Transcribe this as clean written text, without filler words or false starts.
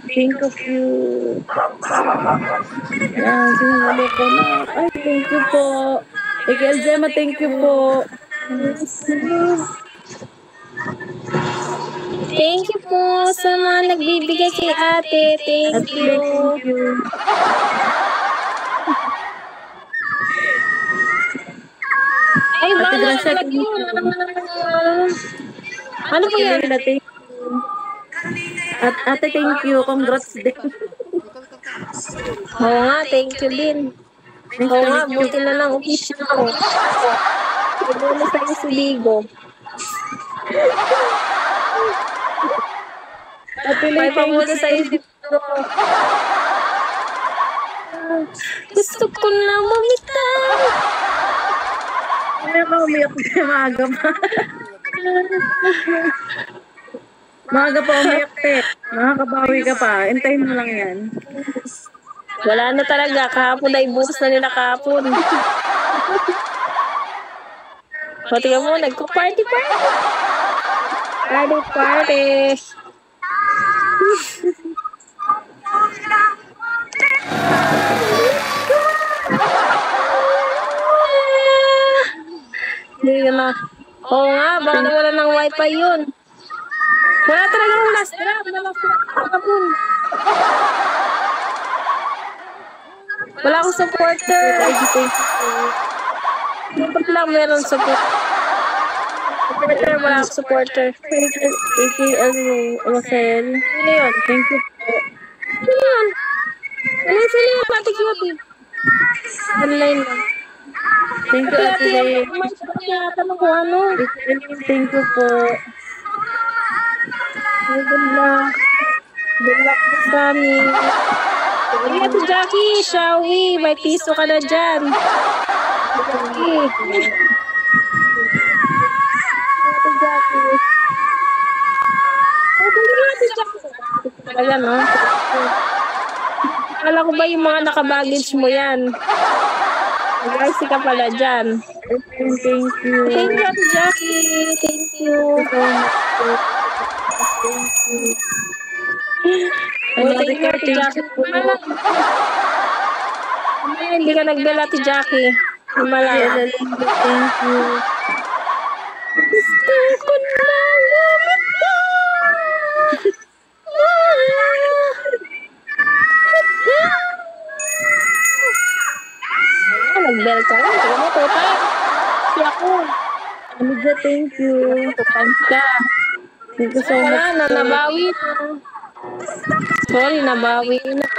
Think of you. Yan, sinunalo ko na. Ay, thank you po. Ikaw, Gemma, thank you po. Thank you po sa mga nagbibigay kay ate. Thank you. Thank you. Ay, baka nakalagay mo. Ano po yan? At ate, thank you. Congrats din. Oo nga, thank you din. Oo nga, buti na lang official ko. Ibulo sa'yo si Ligo. May pamulo sa'yo si Ligo. Gusto ko na mamitay. Ano ka umiyak na maaga pa? Maaga pa umiyak pa. Makakabawi ka pa. Hintayin mo lang yan. Wala na talaga. Kahapon na ibuhos na nila kahapon. O, tingnan mo, nagko-party. Party. Hindi na. Oo nga, baka wala ng wifi yun. Wala talagang last drop. Wala akong supporter. Dapat lang meron supporter. Wala akong supporter. AKL Rosel. Ano yun? Thank you po. Ano yun? Ano yun sila yung pati cutie? Online lang. Thank you, Ate Ray. Tanong ko ano? Thank you po. Good luck. Good luck po sa amin. Hey, Ate Jackie, Shawi, may piso ka na dyan. Ate Jackie. Ate Jackie. Ayan, no? Akala ko ba yung mga nakabaggage mo yan? Guys, ka pala dyan. Thank you. Thank you, Ate Jackie. Thank you. Thank you, Ate Jackie. Hindi ka nagbela, Ate Jackie. Malala. Thank you. Gusto ko na nagbel ka lang. Tignan mo, total. Si ako. Amiga, thank you. Tupan ka. Thank you so much. Nabawi na. Sorry, nabawi na.